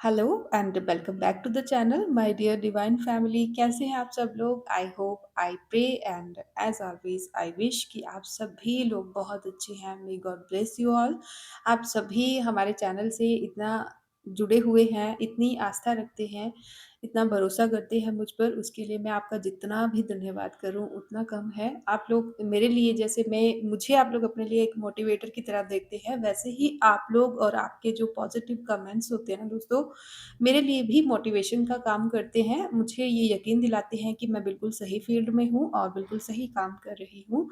Hello and welcome back to the channel my dear divine family. कैसे हैं आप सब लोग? I hope, I pray and as always I wish कि आप सभी लोग बहुत अच्छे हैं। May God bless you all. आप सभी हमारे चैनल से इतना जुड़े हुए हैं, इतनी आस्था रखते हैं, इतना भरोसा करते हैं मुझ पर, उसके लिए मैं आपका जितना भी धन्यवाद करूं उतना कम है। आप लोग मेरे लिए, जैसे मैं मुझे आप लोग अपने लिए एक मोटिवेटर की तरह देखते हैं, वैसे ही आप लोग और आपके जो पॉजिटिव कमेंट्स होते हैं ना दोस्तों, मेरे लिए भी मोटिवेशन का काम करते हैं। मुझे ये यकीन दिलाते हैं कि मैं बिल्कुल सही फ़ील्ड में हूँ और बिल्कुल सही काम कर रही हूँ।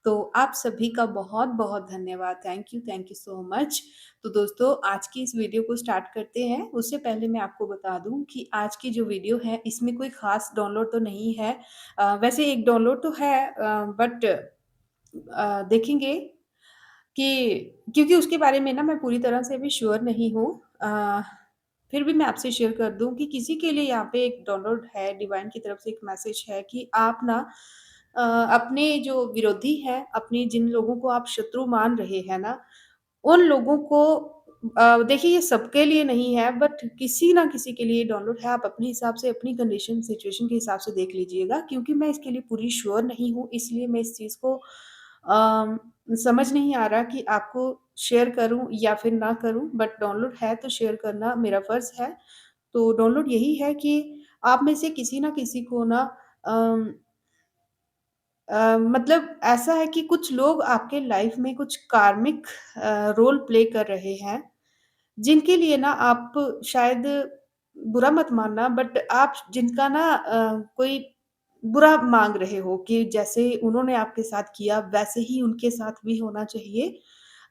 तो आप सभी का बहुत-बहुत धन्यवाद। Thank you so much. तो दोस्तों, आज की इस वीडियो को स्टार्ट करते हैं। उससे पहले मैं आपको बता दूँ कि आज की जो वीडियो है, इसमें कोई ख़ास डाउनलोड तो नहीं है। वैसे एक डाउनलोड तो है, बट देखेंगे कि क्योंकि उसके बारे में ना मैं पूरी तरह से अभी श्योर नहीं हूँ। फिर भी मैं आपसे शेयर कर दूँ कि किसी के लिए यहाँ पे एक डाउनलोड है, डिवाइन की तरफ से एक मैसेज है कि आप ना अपने जो विरोधी हैं, अपने जिन लोगों को आप शत्रु मान रहे हैं ना, उन लोगों को देखिए, ये सबके लिए नहीं है, बट किसी ना किसी के लिए डाउनलोड है। आप अपने हिसाब से, अपनी कंडीशन, सिचुएशन के हिसाब से देख लीजिएगा, क्योंकि मैं इसके लिए पूरी श्योर नहीं हूँ, इसलिए मैं इस चीज़ को समझ नहीं आ रहा कि आपको शेयर करूँ या फिर ना करूँ, बट डाउनलोड है तो शेयर करना मेरा फ़र्ज़ है। तो डाउनलोड यही है कि आप में से किसी ना किसी को ना अम मतलब ऐसा है कि कुछ लोग आपके लाइफ में कुछ कार्मिक रोल प्ले कर रहे हैं, जिनके लिए ना आप शायद, बुरा मत मानना, बट आप जिनका ना कोई बुरा माँग रहे हो कि जैसे उन्होंने आपके साथ किया वैसे ही उनके साथ भी होना चाहिए।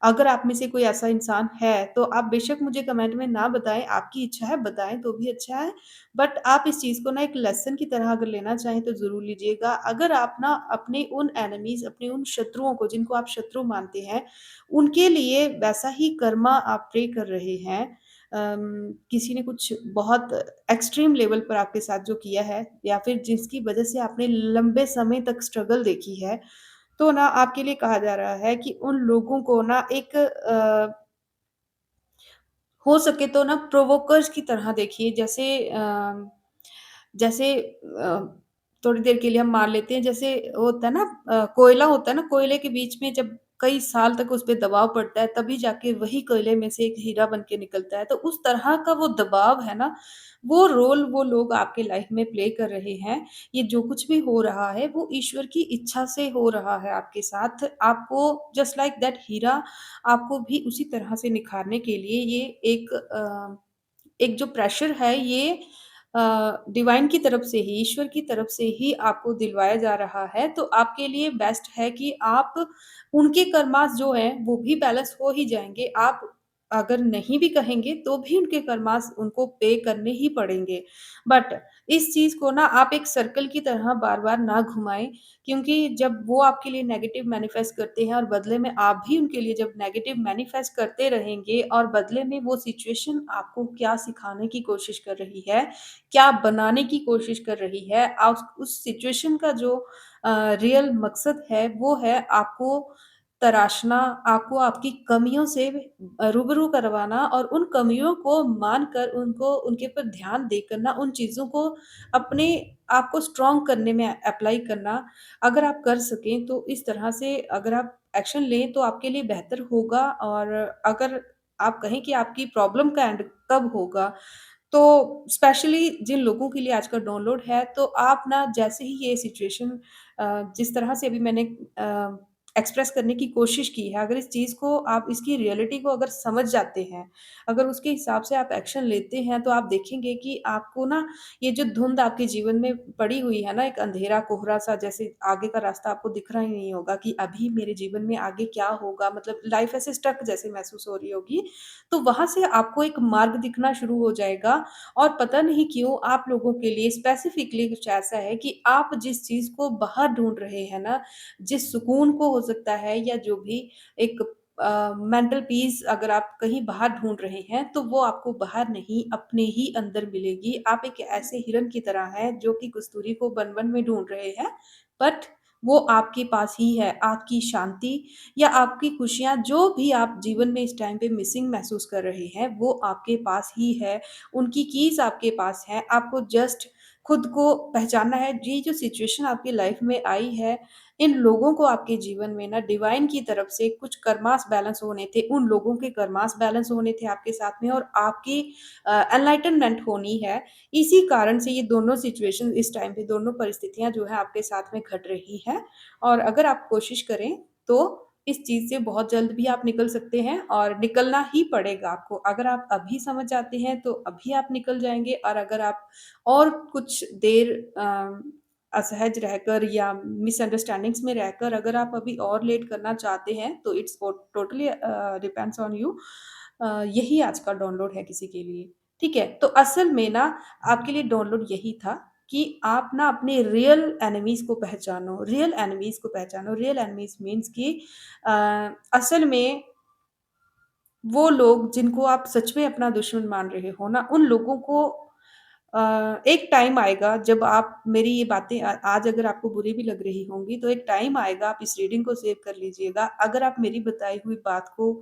अगर आप में से कोई ऐसा इंसान है, तो आप बेशक मुझे कमेंट में ना बताएँ, आपकी इच्छा है बताएँ तो भी अच्छा है। बट आप इस चीज़ को ना एक लेसन की तरह अगर लेना चाहें तो ज़रूर लीजिएगा। अगर आप ना अपने उन एनिमीज़, अपने उन शत्रुओं को, जिनको आप शत्रु मानते हैं, उनके लिए वैसा ही कर्मा आप प्रे कर रहे हैं, किसी ने कुछ बहुत एक्सट्रीम लेवल पर आपके साथ जो किया है या फिर जिसकी वजह से आपने लंबे समय तक स्ट्रगल देखी है, तो ना आपके लिए कहा जा रहा है कि उन लोगों को ना एक हो सके तो ना प्रोवोकर्स की तरह देखिए। जैसे थोड़ी देर के लिए हम मान लेते हैं, जैसे होता है ना, कोयला होता है ना, कोयले के बीच में जब कई साल तक उस पे दबाव पड़ता है, तभी जाके वही कोयले में से एक हीरा बन के निकलता है। तो उस तरह का वो दबाव है ना, वो रोल वो लोग आपके लाइफ में प्ले कर रहे हैं। ये जो कुछ भी हो रहा है, वो ईश्वर की इच्छा से हो रहा है आपके साथ। आपको जस्ट लाइक दैट हीरा, आपको भी उसी तरह से निखारने के लिए ये एक जो प्रेशर है, ये डिवाइन की तरफ से ही, ईश्वर की तरफ से ही आपको दिलवाया जा रहा है। तो आपके लिए बेस्ट है कि आप, उनके कर्मास जो हैं, वो भी बैलेंस हो ही जाएँगे। आप अगर नहीं भी कहेंगे, तो भी उनके कर्मास उनको पे करने ही पड़ेंगे। बट इस चीज़ को ना आप एक सर्कल की तरह बार-बार ना घुमाएँ, क्योंकि जब वो आपके लिए नेगेटिव मैनिफेस्ट करते हैं और बदले में आप भी उनके लिए जब नेगेटिव मैनिफेस्ट करते रहेंगे, और बदले में वो सिचुएशन आपको क्या सिखाने की कोशिश कर रही है, क्या बनाने की कोशिश कर रही है, उस सिचुएशन का जो रियल मकसद है, वो है आपको तराशना, आपको आपकी कमियों से रूबरू करवाना और उन कमियों को मानकर उनको, उनके ऊपर ध्यान देकर ना उन चीज़ों को अपने आप को स्ट्रॉन्ग करने में अप्लाई करना। अगर आप कर सकें तो इस तरह से अगर आप एक्शन लें तो आपके लिए बेहतर होगा। और अगर आप कहें कि आपकी प्रॉब्लम का एंड कब होगा, तो स्पेशली जिन लोगों के लिए आज का डाउनलोड है, तो आप ना जैसे ही ये सिचुएशन जिस तरह से अभी मैंने एक्सप्रेस करने की कोशिश की है, अगर इस चीज़ को आप, इसकी रियलिटी को अगर समझ जाते हैं, अगर उसके हिसाब से आप एक्शन लेते हैं, तो आप देखेंगे कि आपको ना ये जो धुंध आपके जीवन में पड़ी हुई है ना, एक अंधेरा कोहरा-सा, जैसे आगे का रास्ता आपको दिख रहा ही नहीं होगा कि अभी मेरे जीवन में आगे क्या होगा, मतलब लाइफ़ ऐसे स्टक जैसे महसूस हो रही होगी। तो वहाँ से आपको एक मार्ग दिखना शुरू हो जाएगा। और पता नहीं क्यों आप लोगों के लिए स्पेसिफिकली कुछ ऐसा है कि आप जिस चीज़ को बाहर ढूँढ रहे हैं ना, जिस सुकून को हो सकता है या जो भी एक मेंटल पीस अगर आप कहीं बाहर ढूँढ रहे हैं, तो वो आपको बाहर नहीं, अपने ही अंदर मिलेगी। आप एक ऐसे हिरन की तरह हैं जो कि कस्तूरी को वन-वन में ढूँढ रहे हैं, बट वो आपके पास ही है। आपकी शांति या आपकी खुशियाँ जो भी आप जीवन में इस टाइम पे मिसिंग महसूस कर रहे हैं, वो आपके पास ही है। उनकी कीज़ आपके पास है। आपको जस्ट खुद को पहचानना है। ये जो सिचुएशन आपकी लाइफ़ में आई है, इन लोगों को आपके जीवन में ना डिवाइन की तरफ से कुछ कर्मास बैलेंस होने थे। उन लोगों के कर्मास बैलेंस होने थे आपके साथ में और आपकी एनलाइटनमेंट होनी है। इसी कारण से ये दोनों सिचुएशन इस टाइम पे दोनों परिस्थितियाँ जो हैं आपके साथ में घट रही हैं और अगर आप कोशिश करें तो इस चीज़ से बहुत जल्द भी आप निकल सकते हैं और निकलना ही पड़ेगा आपको। अगर आप अभी समझ जाते हैं तो अभी आप निकल जाएँगे और अगर आप और कुछ देर असहज रहकर या मिसअंडरस्टैंडिंग्स में रहकर अगर आप अभी और लेट करना चाहते हैं तो it's totally depends on you. यही आज का डाउनलोड है किसी के लिए। ठीक है? तो असल में ना आपके लिए डाउनलोड यही था कि आप ना अपने रियल एनिमीज़ को पहचानो, रियल एनिमीज़ को पहचानो। रियल एनिमीज़ मीन्स कि अ, असल में वो लोग जिनको आप सच में अपना दुश्मन मान रहे हो ना, उन लोगों को एक टाइम आएगा जब आप मेरी ये बातें आज अगर आपको बुरी भी लग रही होंगी, तो एक टाइम आएगा आप इस रीडिंग को सेव कर लीजिएगा। अगर आप मेरी बताई हुई बात को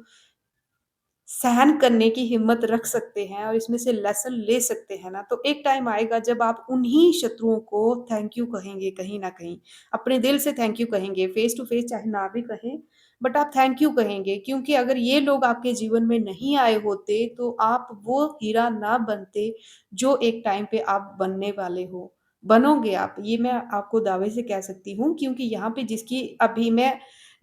सहन करने की हिम्मत रख सकते हैं और इसमें से लेसन ले सकते हैं ना, तो एक टाइम आएगा जब आप उन्हीं शत्रुओं को थैंक यू कहेंगे कहीं न कहीं। अपने दिल से थैंक यू कहेंगे, फेस टू फेस चाहे ना भी कहें, बट आप थैंक यू कहेंगे क्योंकि अगर ये लोग आपके जीवन में नहीं आए होते, तो आप वो हीरा ना बनते, जो एक टाइम पे आप बनने वाले हो। बनोगे आप, ये मैं आपको दावे से कह सकती हूँ क्योंकि यहाँ पे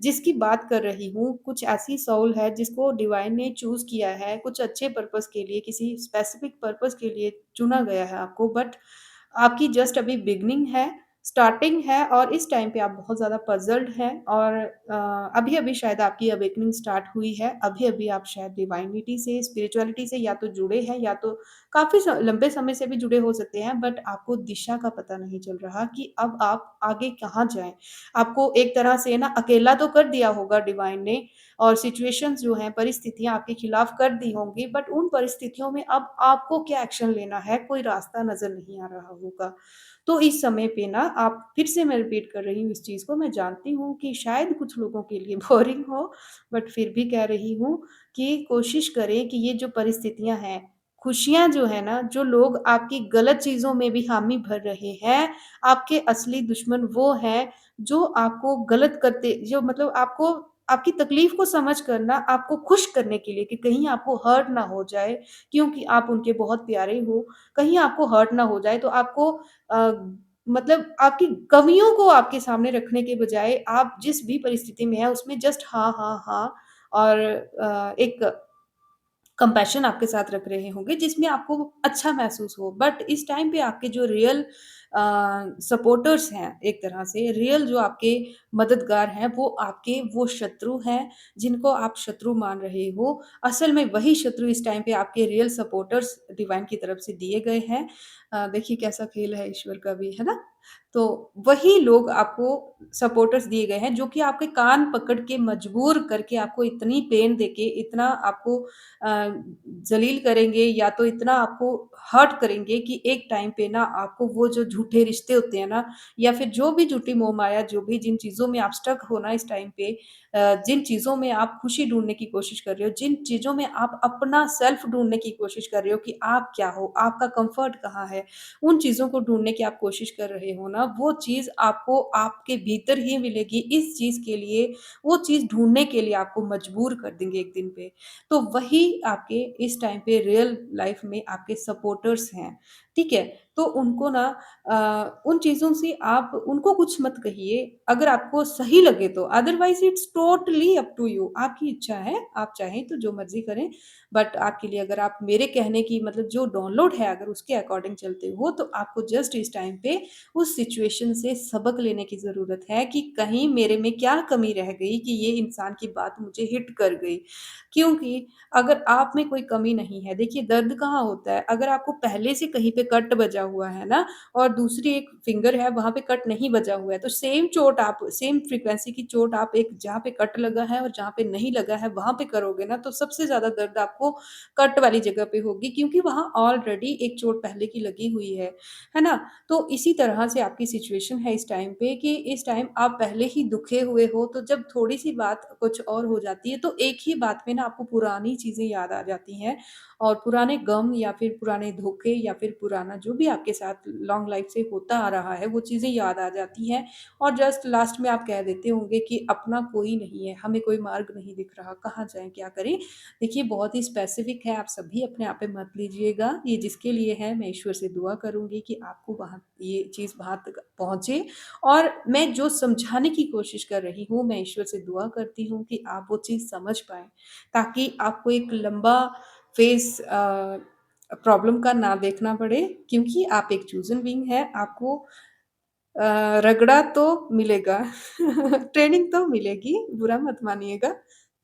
जिसकी बात कर रही हूँ, कुछ ऐसी सोल है जिसको डिवाइन ने चूज़ किया है, कुछ अच्छे पर्पस के लिए, किसी स्पेसिफिक पर्पस के लिए चुना गया है आपको बट आपकी जस्ट अभी बिगिनिंग है, स्टार्टिंग है और इस टाइम पे आप बहुत ज़्यादा पज़ल्ड हैं और अभी-अभी शायद आपकी अवेकनिंग स्टार्ट हुई है। अभी-अभी आप शायद डिवाइनिटी से, स्पिरिचुअलिटी से या तो जुड़े हैं या तो काफ़ी लंबे समय से भी जुड़े हो सकते हैं बट आपको दिशा का पता नहीं चल रहा कि अब आप आगे कहाँ जाएँ। आपको एक तरह से ना अकेला तो कर दिया होगा डिवाइन ने और सिचुएशंस जो हैं, परिस्थितियाँ आपके खिलाफ कर दी होंगी बट उन परिस्थितियों में अब आपको क्या एक्शन लेना है, कोई रास्ता नज़र नहीं आ रहा होगा। तो इस समय पे ना आप फिर से मैं रिपीट कर रही हूँ इस चीज़ को, मैं जानती हूँ कि शायद कुछ लोगों के लिए बोरिंग हो, बट फिर भी कह रही हूँ कि कोशिश करें कि ये जो परिस्थितियाँ हैं, खुशियाँ जो है ना, जो लोग आपकी गलत चीज़ों में भी हामी भर रहे हैं, आपके असली दुश्मन वो हैं जो आपको गलत करते जो मतलब आपको आपकी तकलीफ़ को समझ कर ना आपको खुश करने के लिए कि कहीं आपको हर्ट ना हो जाए, क्योंकि आप उनके बहुत प्यारे हो, कहीं आपको हर्ट ना हो जाए तो आपको मतलब आपकी कमियों को आपके सामने रखने के बजाय आप जिस भी परिस्थिति में हैं उसमें जस्ट हाँ, हाँ, हाँ और एक कंपैशन आपके साथ रख रहे होंगे जिसमें आपको अच्छा महसूस हो। बट इस टाइम पे आपके जो रियल सपोर्टर्स हैं एक तरह से, रियल जो आपके मददगार हैं, वो शत्रु हैं, जिनको आप शत्रु मान रहे हो। असल में वही शत्रु इस टाइम पे आपके रियल सपोर्टर्स डिवाइन की तरफ से दिए गए हैं। देखिए कैसा खेल है ईश्वर का भी, है ना? तो वही लोग आपको सपोर्टर्स दिए गए हैं, जो कि आपके कान पकड़ के मजबूर करके आपको इतनी पेन देके, इतना आपको ज़लील करेंगे या तो इतना आपको हर्ट करेंगे कि एक टाइम पे ना आपको वो जो झूठे रिश्ते होते हैं ना या फिर जो भी झूठी मोह-माया जो भी जिन चीज़ों में आप स्टक हो ना इस टाइम पे जिन चीज़ों में आप खुशी ढूँढने की कोशिश कर रहे हो, जिन चीज़ों में आप अपना सेल्फ ढूँढने की कोशिश कर रहे हो कि आप क्या हो, आपका कम्फ़र्ट कहाँ है, उन चीज़ों को ढूँढने की आप कोशिश कर रहे हो ना, वो चीज़ आपको आपके भीतर ही मिलेगी। इस चीज़ के लिए वो चीज़ ढूँढने के लिए आपको मजबूर कर देंगे एक दिन पे। तो वही आपके इस टाइम पे रियल लाइफ में आपके सपोर्टर्स हैं, ठीक है? तो उनको ना उन चीज़ों से आप उनको कुछ मत कहिए, अगर आपको सही लगे तो, otherwise it's totally up to you आपकी इच्छा है, आप चाहें तो जो मर्ज़ी करें। बट आपके लिए अगर आप मेरे कहने की मतलब जो डाउनलोड है अगर उसके अकॉर्डिंग चलते हो, तो आपको जस्ट इस टाइम पे उस सिचुएशन से सबक लेने की ज़रूरत है कि कहीं मेरे में क्या कमी रह गई कि ये इंसान की बात मुझे हिट कर गई। क्योंकि अगर आप में कोई कमी नहीं है देखिए दर्द कहाँ होता है, अगर आपको पहले से कहीं पे कट बजा हुआ है ना, और दूसरी एक फिंगर है वहाँ पे कट नहीं बजा हुआ है। तो सेम चोट आप सेम फ्रीक्वेंसी की चोट आप एक जहाँ पे कट लगा है और जहाँ पे नहीं लगा है वहाँ पे करोगे ना, तो सबसे ज़्यादा दर्द आपको कट वाली जगह पे होगी, क्योंकि वहाँ ऑलरेडी एक चोट पहले की लगी हुई है ना? तो इसी तरह से आपकी सिचुएशन है इस टाइम पे कि इस टाइम आप पहले ही दुखे हुए हो, तो जब थोड़ी-सी बात कुछ और हो जाती है, तो एक ही बात में ना आपको पुरानी चीज़ें याद आ जाती हैं, और पुराने गम या फिर पुराने धोखे या फिर पुराना जो भी आपके साथ लॉन्ग लाइफ से होता आ रहा है, वो चीज़ें याद आ जाती हैं, और जस्ट लास्ट में आप कह देते होंगे कि अपना कोई नहीं है, हमें कोई मार्ग नहीं दिख रहा, कहाँ जाएँ, क्या करें? देखिए, बहुत ही स्पेसिफ़िक है, आप सभी अपने आप पे मत लीजिएगा। ये जिसके लिए है, मैं ईश्वर से दुआ करूँगी कि आपको वहाँ ये चीज़ वहाँ तक पहुँचे, और मैं जो समझाने की कोशिश कर रही हूँ, मैं ईश्वर से दुआ करती हूँ कि आप वो चीज़ समझ पाएँ, ताकि आपको एक लंबा फ़ेज़ प्रॉब्लम का ना देखना पड़े, क्योंकि आप एक चूज़न बीइंग हैं, आपको रगड़ा तो मिलेगा। ट्रेनिंग तो मिलेगी, बुरा मत मानिएगा।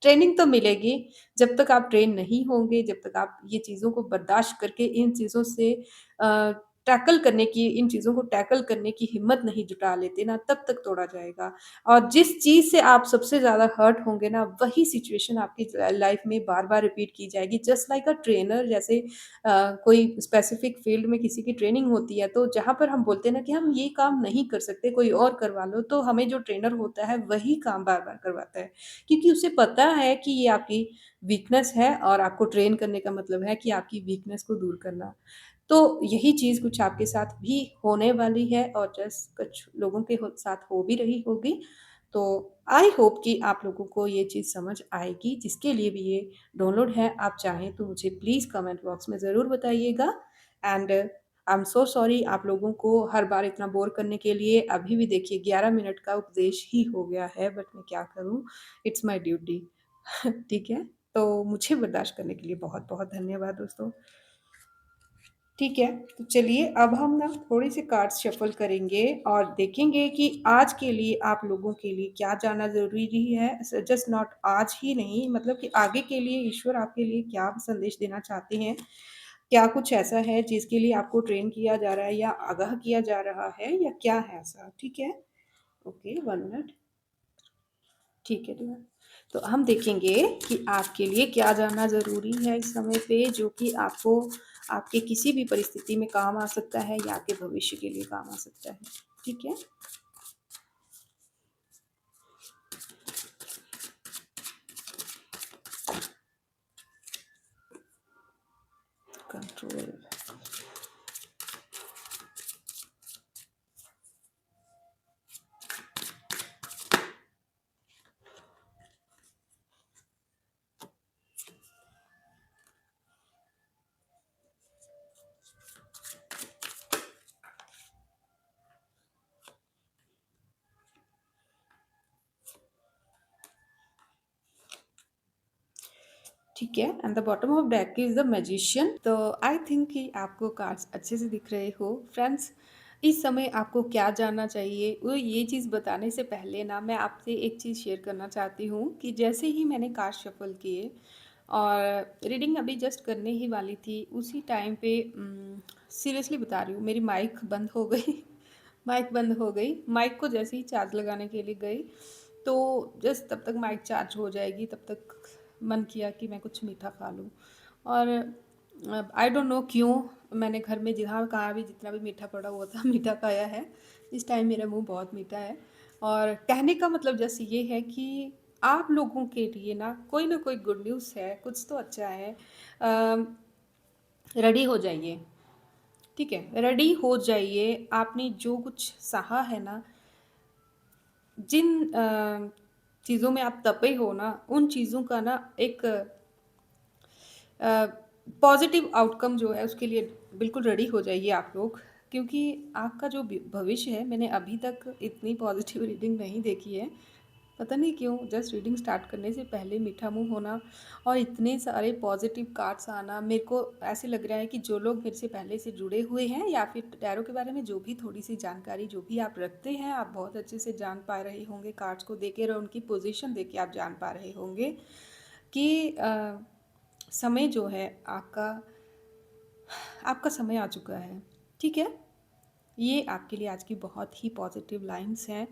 ट्रेनिंग तो मिलेगी, जब तक आप ट्रेन नहीं होंगे, जब तक आप ये चीज़ों को बर्दाश्त करके इन चीज़ों से अ, इन चीज़ों को टैकल करने की हिम्मत नहीं जुटा लेते ना, तब तक तोड़ा जाएगा। और जिस चीज़ से आप सबसे ज़्यादा हर्ट होंगे ना, वही सिचुएशन आपकी लाइफ़ में बार-बार रिपीट की जाएगी। जस्ट लाइक अ ट्रेनर, जैसे कोई स्पेसिफिक फ़ील्ड में किसी की ट्रेनिंग होती है, तो जहाँ पर हम बोलते हैं ना कि हम ये काम नहीं कर सकते, कोई और करवा लो, तो हमें जो ट्रेनर होता है, वही काम बार-बार करवाता है। क्योंकि उसे पता है कि ये आपकी वीकनेस है, और आपको ट्रेन करने का मतलब है कि आपकी वीकनेस को दूर करना। तो यही चीज़ कुछ आपके साथ भी होने वाली है, और जस्ट कुछ लोगों के साथ हो भी रही होगी। तो आई होप कि आप लोगों को ये चीज़ समझ आएगी, जिसके लिए भी ये डाउनलोड है, आप चाहें तो मुझे प्लीज़ कमेंट बॉक्स में ज़रूर बताइएगा। And I am so sorry आप लोगों को हर बार इतना बोर करने के लिए। अभी भी देखिए 11 मिनट का उपदेश ही हो गया है, बट मैं क्या करूँ, इट्स माय ड्यूटी। ठीक है? तो मुझे बर्दाश्त करने के लिए बहुत-बहुत धन्यवाद दोस्तों। ठीक है, तो चलिए अब हम ना थोड़े-से कार्ड्स शफ़ल करेंगे और देखेंगे कि आज के लिए आप लोगों के लिए क्या जानना ज़रूरी है। जस्ट नॉट आज ही नहीं, मतलब कि आगे के लिए ईश्वर आपके लिए क्या संदेश देना चाहते हैं। क्या कुछ ऐसा है जिसके लिए आपको ट्रेन किया जा रहा है या आगाह किया जा रहा है, या क्या है ऐसा? ठीक है? Okay, 1 minute. ठीक है डियर। तो हम देखेंगे कि आपके लिए क्या जानना ज़रूरी है इस समय पे, जो कि आपको आपके किसी भी परिस्थिति में काम आ सकता है या आपके भविष्य के लिए काम आ सकता है। ठीक है? कंट्रोल। ठीक है, and the bottom of deck is the magician. तो आई थिंक कि आपको कार्ड्स अच्छे से दिख रहे हो। फ्रेंड्स, इस समय आपको क्या जानना चाहिए, वो ये चीज़ बताने से पहले ना मैं आपसे एक चीज़ शेयर करना चाहती हूँ कि जैसे ही मैंने कार्ड शफ़ल किए और रीडिंग अभी जस्ट करने ही वाली थी, उसी टाइम पे सीरियसली बता रही हूँ, मेरी माइक बंद हो गई। माइक बंद हो गई। माइक को जैसे ही चार्ज लगाने के लिए गई, तो जस्ट तब तक माइक चार्ज हो जाएगी, तब तक मन किया कि मैं कुछ मीठा खा लूँ। और आई डोंट नो क्यों मैंने घर में जहाँ कहाँ भी जितना भी मीठा पड़ा हुआ था मीठा खाया है। इस टाइम मेरा मुँह बहुत मीठा है, और कहने का मतलब जस्ट ये है कि आप लोगों के लिए ना कोई गुड न्यूज़ है, कुछ तो अच्छा है। रेडी हो जाइए, ठीक है? रेडी हो जाइए, आपने जो कुछ सहा है ना, जिन चीज़ों में आप तपे हो ना, उन चीज़ों का ना एक अ, पॉज़िटिव आउटकम जो है उसके लिए बिल्कुल रेडी हो जाइए आप लोग, क्योंकि आपका जो भविष्य है, मैंने अभी तक इतनी पॉज़िटिव रीडिंग नहीं देखी है। पता नहीं क्यों, जस्ट रीडिंग स्टार्ट करने से पहले मीठा मुँह होना और इतने सारे पॉज़िटिव कार्ड्स आना, मेरे को ऐसे लग रहा है कि जो लोग मेरे से पहले से जुड़े हुए हैं या फिर टैरो के बारे में जो भी थोड़ी-सी जानकारी जो भी आप रखते हैं, आप बहुत अच्छे से जान पा रहे होंगे कार्ड्स को देख के, और उनकी पोज़ीशन देख के आप जान पा रहे होंगे कि समय जो है आपका आपका समय आ चुका है। ठीक है? ये आपके लिए आज की बहुत ही पॉज़िटिव लाइन्स हैं।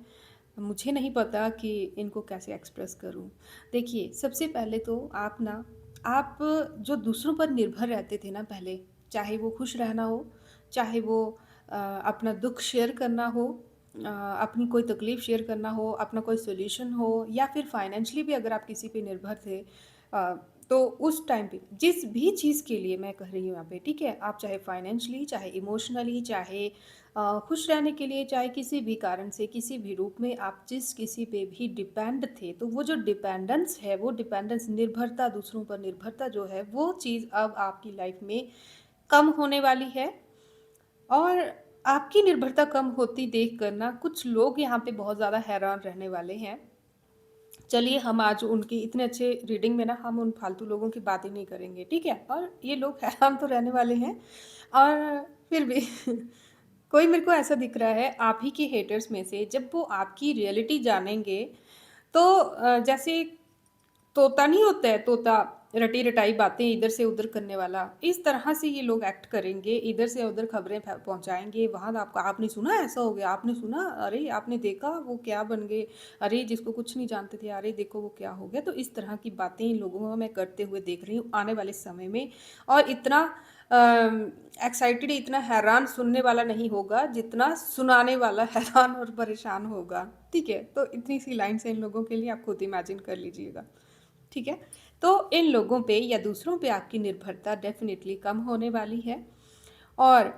मुझे नहीं पता कि इनको कैसे एक्सप्रेस करूँ। देखिए, सबसे पहले तो आप जो दूसरों पर निर्भर रहते थे ना पहले, चाहे वो खुश रहना हो, चाहे वो अपना दुःख शेयर करना हो, अपनी कोई तकलीफ़ शेयर करना हो, अपना कोई सॉल्यूशन हो या फिर फाइनेंशियली भी अगर आप किसी पे निर्भर थे, अ, तो उस टाइम पे जिस भी चीज़ के लिए मैं कह रही हूँ यहाँ पे, ठीक है? आप चाहे फाइनेंशियली, चाहे इमोशनली, चाहे खुश रहने के लिए, चाहे किसी भी कारण से, किसी भी रूप में आप जिस किसी पे भी डिपेंड थे, तो वो जो डिपेंडेंस है, वो डिपेंडेंस निर्भरता, दूसरों पर निर्भरता जो है, वो चीज़ अब आपकी लाइफ में कम होने वाली है। और आपकी निर्भरता कम होती देख कर ना कुछ लोग यहाँ पे बहुत ज़्यादा हैरान रहने वाले हैं। चलिए हम आज उनकी इतने अच्छे रीडिंग में ना हम उन फालतू लोगों की बात ही नहीं करेंगे, ठीक है? और ये लोग हैरान तो रहने वाले हैं और फिर भी कोई मेरे को ऐसा दिख रहा है आप ही के हेटर्स में से जब वो आपकी रियलिटी जानेंगे तो जैसे तोता नहीं होता है, तोता रटी-रटाई बातें इधर से उधर करने वाला, इस तरह से ये लोग एक्ट करेंगे, इधर से उधर खबरें पहुँचाएँगे, वहाँ आपका आपने सुना ऐसा हो गया, आपने सुना, अरे आपने देखा वो क्या बन गए, अरे जिसको कुछ नहीं जानते थे, अरे देखो वो क्या हो गया। तो इस तरह की बातें इन लोगों को मैं करते हुए देख रही हूँ आने वाले समय में और इतना एक्साइटेड इतना हैरान सुनने वाला नहीं होगा, जितना सुनाने वाला हैरान और परेशान होगा, ठीक है? तो इतनी सी लाइन्स हैं इन लोगों के लिए, आप खुद इमेजिन कर लीजिएगा। ठीक है? तो इन लोगों पे या दूसरों पे आपकी निर्भरता डेफ़िनिटली कम होने वाली है और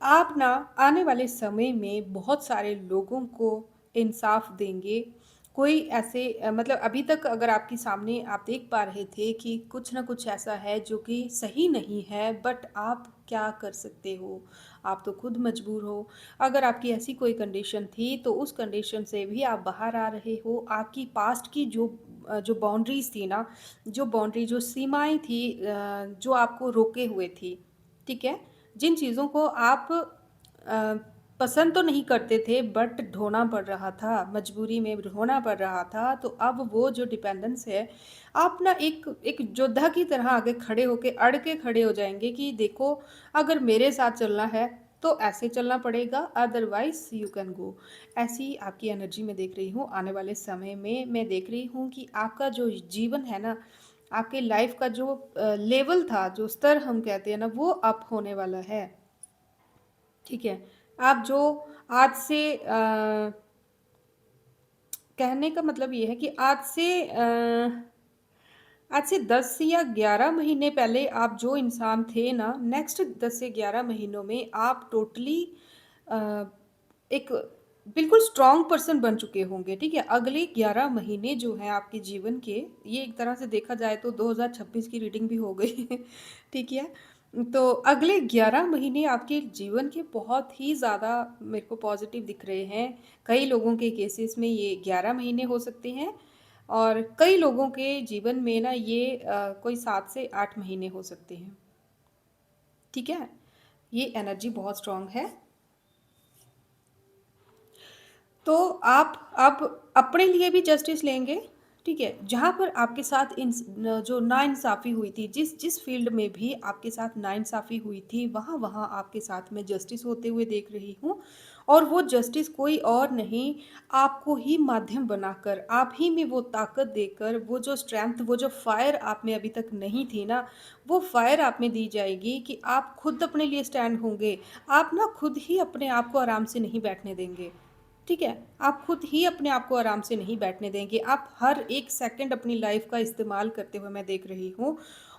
आप ना आने वाले समय में बहुत सारे लोगों को इंसाफ़ देंगे। कोई ऐसे मतलब अभी तक अगर आपके सामने आप देख पा रहे थे कि कुछ न कुछ ऐसा है जो कि सही नहीं है, बट आप क्या कर सकते हो? आप तो खुद मजबूर हो। अगर आपकी ऐसी कोई कंडीशन थी, तो उस कंडीशन से भी आप बाहर आ रहे हो। आपकी पास्ट की जो बाउंड्रीज़ थी ना, जो सीमाएँ थी जो आपको रोके हुए थी, ठीक है? जिन चीज़ों को आप पसंद तो नहीं करते थे बट ढोना पड़ रहा था, मजबूरी में ढोना पड़ रहा था, तो अब वो जो डिपेंडेंस है, आप ना एक एक योद्धा की तरह आगे खड़े होके अड़ के खड़े हो जाएँगे कि देखो अगर मेरे साथ चलना है, तो ऐसे चलना पड़ेगा अदरवाइज़ यू कैन गो। ऐसी आपकी एनर्जी मैं देख रही हूँ आने वाले समय में, मैं देख रही हूँ कि आपका जो जीवन है ना, आपके लाइफ़ का जो लेवल था, जो स्तर हम कहते हैं ना, वो अप होने वाला है। ठीक है? आप जो आज से कहने का मतलब ये है कि आज से 10 या 11 महीने पहले आप जो इंसान थे ना, नेक्स्ट 10 से 11 महीनों में आप टोटली अ, एक बिल्कुल स्ट्रॉन्ग पर्सन बन चुके होंगे, ठीक है? अगले 11 महीने जो हैं आपके जीवन के, ये एक तरह से देखा जाए तो 2026 की रीडिंग भी हो गई है, ठीक है? तो अगले 11 महीने आपके जीवन के बहुत ही ज़्यादा मेरे को पॉज़िटिव दिख रहे हैं। कई लोगों के केसेस में ये 11 महीने हो सकते हैं और कई लोगों के जीवन में ना ये कोई 7 से 8 महीने हो सकते हैं, ठीक है? ये एनर्जी बहुत स्ट्रॉन्ग है। तो आप अब अपने लिए भी जस्टिस लेंगे, ठीक है? जहाँ पर आपके साथ जो नाइंसाफ़ी हुई थी, जिस जिस फ़ील्ड में भी आपके साथ नाइंसाफ़ी हुई थी, वहाँ-वहाँ आपके साथ मैं जस्टिस होते हुए देख रही हूँ और वो जस्टिस कोई और नहीं, आपको ही माध्यम बनाकर, आप ही में वो ताकत देकर, वो जो स्ट्रेंथ, वो जो फ़ायर आप में अभी तक नहीं थी ना, वो फ़ायर आप में दी जाएगी कि आप खुद अपने लिए स्टैंड होंगे। आप ना खुद ही अपने आप को आराम से नहीं बैठने देंगे। ठीक है? आप खुद ही अपने आप को आराम से नहीं बैठने देंगे। आप हर एक सेकंड अपनी लाइफ़ का इस्तेमाल करते हुए मैं देख रही हूँ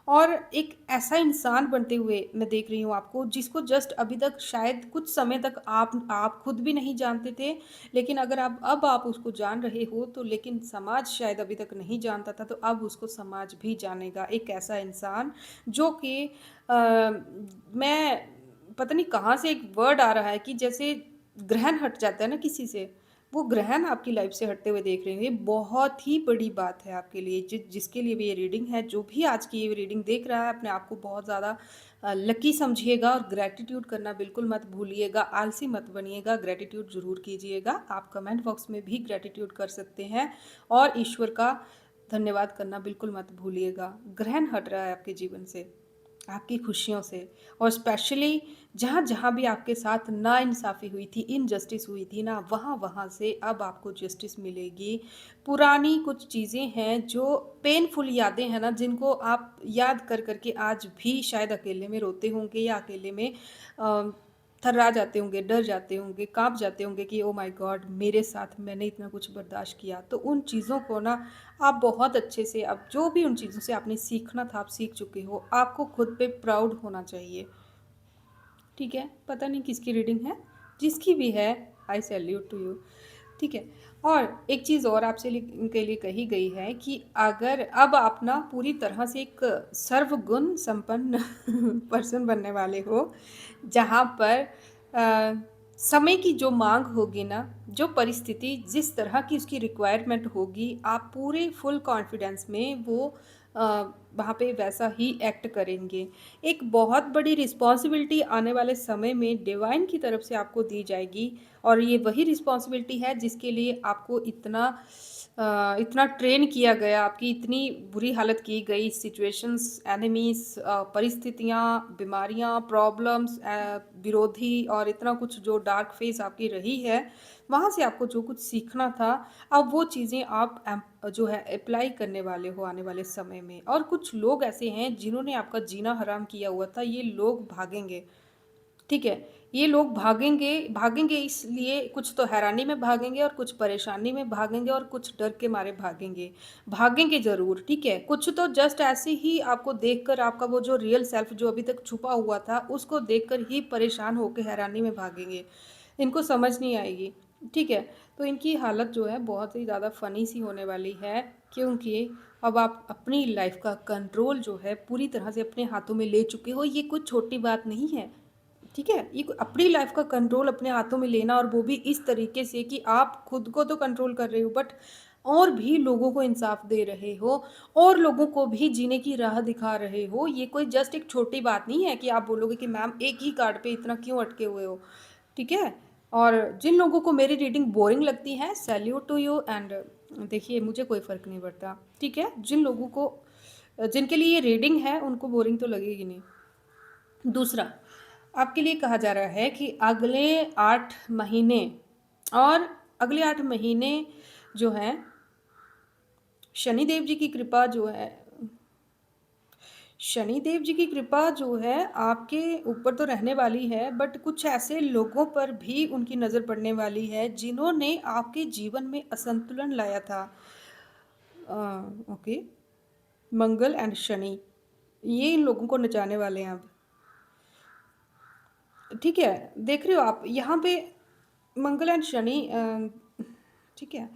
और एक ऐसा इंसान बनते हुए मैं देख रही हूँ आपको जिसको जस्ट अभी तक शायद कुछ समय तक आप खुद भी नहीं जानते थे। लेकिन अगर अब आप उसको जान रहे हो तो लेकिन समाज शायद अभी तक नहीं जानता था, तो अब उसको समाज भी जानेगा। एक ऐसा इंसान जो कि मैं पता नहीं कहाँ से एक वर्ड आ रहा है कि जैसे ग्रहण हट जाता है ना किसी से, वो ग्रहण आपकी लाइफ से हटते हुए देख रहे हैं। ये बहुत ही बड़ी बात है आपके लिए, जिसके लिए भी ये रीडिंग है, जो भी आज की ये रीडिंग देख रहा है, अपने आप को बहुत ज़्यादा लकी समझिएगा और ग्रैटिट्यूड करना बिल्कुल मत भूलिएगा, आलसी मत बनिएगा, ग्रैटिट्यूड ज़रूर कीजिएगा। आप कमेंट बॉक्स में भी ग्रैटिट्यूड कर सकते हैं और ईश्वर का धन्यवाद करना बिल्कुल मत भूलिएगा। ग्रहण हट रहा है आपके जीवन से। आपकी खुशियों से और स्पेशली जहाँ-जहाँ भी आपके साथ नाइंसाफ़ी हुई थी, इनजस्टिस हुई थी ना, वहाँ-वहाँ से अब आपको जस्टिस मिलेगी। पुरानी कुछ चीज़ें हैं जो पेनफुल यादें हैं ना, जिनको आप याद कर के आज भी शायद अकेले में रोते होंगे या अकेले में अ, थर्रा जाते होंगे, डर जाते होंगे, काँप जाते होंगे कि ओह माय गॉड! मेरे साथ मैंने इतना कुछ बर्दाश्त किया। तो उन चीज़ों को ना आप बहुत अच्छे से अब जो भी उन चीज़ों से आपने सीखना था, आप सीख चुके हो। आपको खुद पे प्राउड होना चाहिए, ठीक है? पता नहीं किसकी रीडिंग है, जिसकी भी है आई सैल्यूट टू यू, ठीक है? और एक चीज़ और आपसे के लिए कही गई है कि अगर अब आप ना पूरी तरह से एक सर्वगुण संपन्न पर्सन बनने वाले हो, जहाँ पर समय की जो माँग होगी ना, जो परिस्थिति जिस तरह की उसकी रिक्वायरमेंट होगी, आप पूरे फुल कॉन्फिडेंस में वो अ, वहाँ पे वैसा ही एक्ट करेंगे। एक बहुत बड़ी रिस्पॉन्सिबिलिटी आने वाले समय में डिवाइन की तरफ से आपको दी जाएगी और ये वही रिस्पॉन्सिबिलिटी है जिसके लिए आपको इतना ट्रेन किया गया, आपकी इतनी बुरी हालत की गई, सिचुएशंस, एनिमीज़ परिस्थितियाँ, बीमारियाँ, प्रॉब्लम्स विरोधी और इतना कुछ जो डार्क फेज़ आपकी रही है, वहाँ से आपको जो कुछ सीखना था, अब वो चीज़ें आप जो है अप्लाई करने वाले हो आने वाले समय में। और कुछ लोग ऐसे हैं जिन्होंने आपका जीना हराम किया हुआ था, ये लोग भागेंगे। ठीक है, ये लोग भागेंगे भागेंगे इसलिए कुछ तो हैरानी में भागेंगे और कुछ परेशानी में भागेंगे और कुछ डर के मारे भागेंगे। भागेंगे ज़रूर, ठीक है? कुछ तो जस्ट ऐसे ही आपको देखकर आपका वो जो रियल सेल्फ जो अभी तक छुपा हुआ था, उसको देखकर ही परेशान होके हैरानी में भागेंगे। इनको समझ नहीं आएगी, ठीक है? तो इनकी हालत जो है बहुत ही ज़्यादा फ़नी सी होने वाली है क्योंकि अब आप अपनी लाइफ़ का कंट्रोल जो है पूरी तरह से अपने हाथों में ले चुके हो, ये कोई छोटी बात नहीं है। ठीक है? ये अपनी लाइफ़ का कंट्रोल अपने हाथों में लेना और वो भी इस तरीके से कि आप खुद को तो कंट्रोल कर रहे हो बट और भी लोगों को इंसाफ दे रहे हो और लोगों को भी जीने की राह दिखा रहे हो। ये कोई जस्ट एक छोटी बात नहीं है कि आप बोलोगे कि मैम एक ही कार्ड पे इतना क्यों अटके हुए हो, ठीक है? और जिन लोगों को मेरी रीडिंग बोरिंग लगती है सैल्यूट टू यू एंड देखिए मुझे कोई फ़र्क नहीं पड़ता, ठीक है? जिन लोगों को जिनके लिए ये रीडिंग है उनको बोरिंग तो लगेगी नहीं। दूसरा, आपके लिए कहा जा रहा है कि अगले 8 महीने और अगले 8 महीने जो हैं, शनिदेव जी की कृपा जो है शनिदेव जी की कृपा जो है आपके ऊपर तो रहने वाली है बट कुछ ऐसे लोगों पर भी उनकी नज़र पड़ने वाली है जिन्होंने आपके जीवन में असंतुलन लाया था। ओके, मंगल एंड शनि, ये इन लोगों को नचाने वाले हैं अब। ठीक है, देख रहे हो आप यहाँ पे मंगल एंड शनि ठीक है।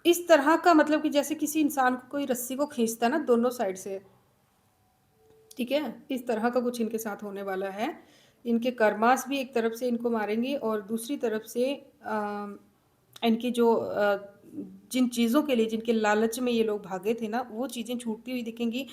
इस तरह का मतलब कि जैसे किसी इंसान को कोई रस्सी को खींचता है ना दोनों साइड से, ठीक है? इस तरह का कुछ इनके साथ होने वाला है। इनके कर्मास भी एक तरफ से इनको मारेंगे और दूसरी तरफ से इनकी जो जिन चीज़ों के लिए जिनके लालच में ये लोग भागे थे ना, वो चीज़ें छूटती हुई दिखेंगी।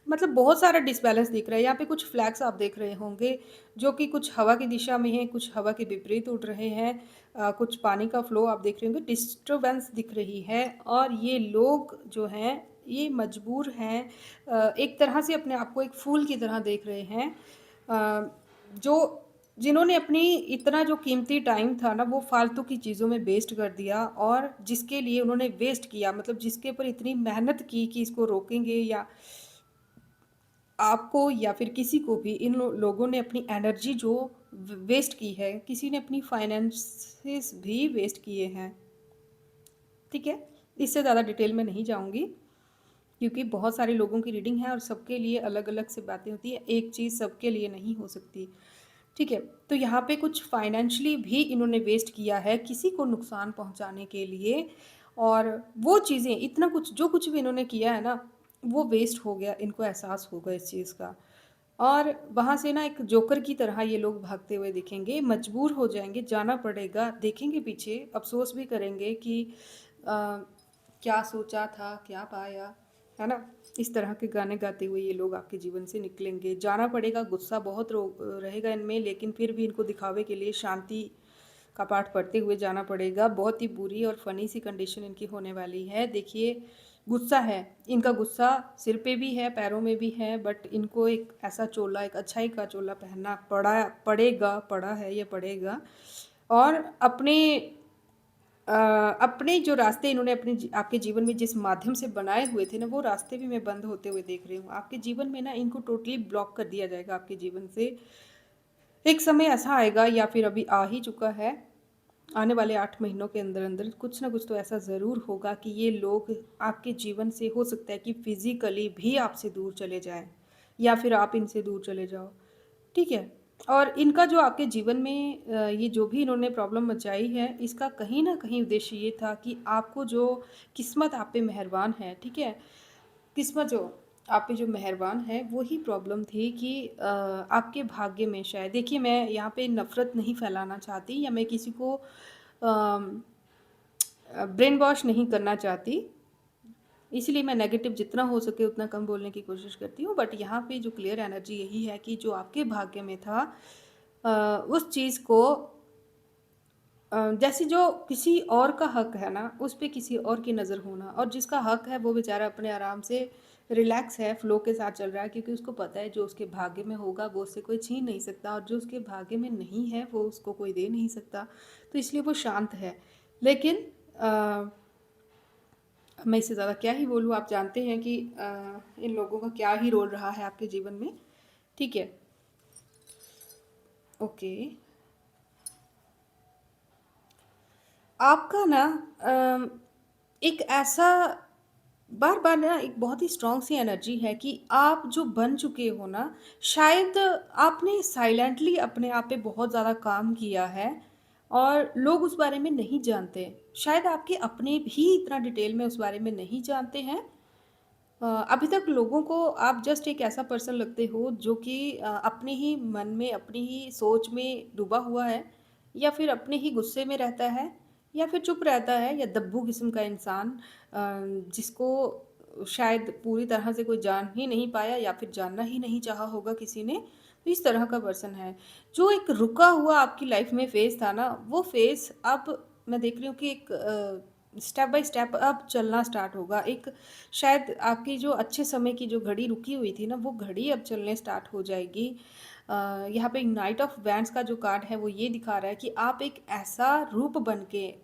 मतलब बहुत सारा डिसबैलेंस दिख रहा है। यहाँ पे कुछ फ्लैग्स आप देख रहे होंगे, जो कि कुछ हवा की दिशा में हैं, कुछ हवा के विपरीत उड़ रहे हैं। कुछ पानी का फ्लो आप देख रहे होंगे, डिस्टर्बेंस दिख रही है और ये लोग जो हैं, ये मजबूर हैं एक तरह से अपने आप को एक फूल की तरह देख रहे हैं। जो जिन्होंने अपनी इतना जो कीमती टाइम था ना, वो फालतू की चीज़ों में वेस्ट कर दिया और जिसके लिए उन्होंने वेस्ट किया मतलब जिसके ऊपर इतनी मेहनत की कि इसको रोकेंगे या आपको या फिर किसी को भी इन लोगों ने अपनी एनर्जी जो वेस्ट की है, किसी ने अपनी फाइनेंसेस भी वेस्ट किए हैं, ठीक है? इससे ज़्यादा डिटेल में नहीं जाऊँगी क्योंकि बहुत सारे लोगों की रीडिंग है और सबके लिए अलग-अलग से बातें होती हैं, एक चीज़ सबके लिए नहीं हो सकती। ठीक है, तो यहाँ पे कुछ फाइनेंशियली भी इन्होंने वेस्ट किया है किसी को नुकसान पहुँचाने के लिए और वो चीज़ें इतना कुछ जो कुछ भी इन्होंने किया है ना, वो वेस्ट हो गया, इनको एहसास होगा इस चीज़ का। और वहाँ से ना एक जोकर की तरह ये लोग भागते हुए दिखेंगे, मजबूर हो जाएँगे, जाना पड़ेगा, देखेंगे पीछे, अफ़सोस भी करेंगे कि क्या सोचा था, क्या पाया, है ना? इस तरह के गाने गाते हुए ये लोग आपके जीवन से निकलेंगे। जाना पड़ेगा, गुस्सा बहुत रहेगा इनमें लेकिन फिर भी इनको दिखावे के लिए शांति का पाठ पढ़ते हुए जाना पड़ेगा। बहुत ही बुरी और फ़नी सी कंडीशन इनकी होने वाली है। देखिए, गुस्सा है, इनका गुस्सा सिर पे भी है, पैरों में भी है, बट इनको एक ऐसा चोला, एक अच्छाई का चोला पहनना पड़ा है, ये पड़ेगा। और अ, अपने जो रास्ते इन्होंने आपके जीवन में जिस माध्यम से बनाए हुए थे ना, वो रास्ते भी मैं बंद होते हुए देख रही हूँ। आपके जीवन में ना इनको टोटली ब्लॉक कर दिया जाएगा आपके जीवन से। एक समय ऐसा आएगा या फिर अभी आ ही चुका है, आने वाले 8 महीनों के अंदर-अंदर कुछ ना कुछ तो ऐसा ज़रूर होगा कि ये लोग आपके जीवन से हो सकता है कि फ़िज़िकली भी आपसे दूर चले जाएँ या फिर आप इनसे दूर चले जाओ, ठीक है? और इनका जो आपके जीवन में ये जो भी इन्होंने प्रॉब्लम मचाई है, इसका कहीं न कहीं उद्देश्य ये था कि आपको जो किस्मत आप पे मेहरबान है, ठीक है? किस्मत जो आप पे जो मेहरबान है, वो ही प्रॉब्लम थी कि आपके भाग्य में शायद देखिए मैं यहाँ पे नफ़रत नहीं फैलाना चाहती या मैं किसी को ब्रेन वॉश नहीं करना चाहती, इसलिए मैं नेगेटिव जितना हो सके उतना कम बोलने की कोशिश करती हूँ। बट यहाँ पे जो क्लियर एनर्जी यही है कि जो आपके भाग्य में था उस चीज़ को जैसे जो किसी और का हक है ना, उस पे किसी और की नज़र होना और जिसका हक है वो बेचारा अपने आराम से रिलैक्स है, फ्लो के साथ चल रहा है क्योंकि उसको पता है जो उसके भाग्य में होगा वो उससे कोई छीन नहीं सकता और जो उसके भाग्य में नहीं है वो उसको कोई दे नहीं सकता। तो इसलिए वो शांत है। लेकिन मैं इससे ज़्यादा क्या ही बोलूँ, आप जानते हैं कि इन लोगों का क्या ही रोल रहा है आपके जीवन में। ठीक है, ओके। आपका ना एक ऐसा बार-बार ना एक बहुत ही स्ट्रॉन्ग सी एनर्जी है कि आप जो बन चुके हो ना, शायद आपने साइलेंटली अपने आप पे बहुत ज़्यादा काम किया है और लोग उस बारे में नहीं जानते। शायद आपके अपने भी इतना डिटेल में उस बारे में नहीं जानते हैं। अभी तक लोगों को आप जस्ट एक ऐसा पर्सन लगते हो जो कि अपने ही मन में, अपनी ही सोच में डूबा हुआ है या फिर अपने ही गुस्से में रहता है या फिर चुप रहता है या दब्बू किस्म का इंसान जिसको शायद पूरी तरह से कोई जान ही नहीं पाया या फिर जानना ही नहीं चाहा होगा किसी ने। तो इस तरह का पर्सन है। जो एक रुका हुआ आपकी लाइफ में फ़ेज़ था ना, वो फ़ेज़ अब मैं देख रही हूँ कि एक स्टेप बाय स्टेप अब चलना स्टार्ट होगा। एक शायद आपकी जो अच्छे समय की जो घड़ी रुकी हुई थी ना, वो घड़ी अब चलने स्टार्ट हो जाएगी। यहाँ पे नाइट ऑफ वैंड्स का जो कार्ड है, वो ये दिखा रहा है कि आप एक ऐसा रूप बन के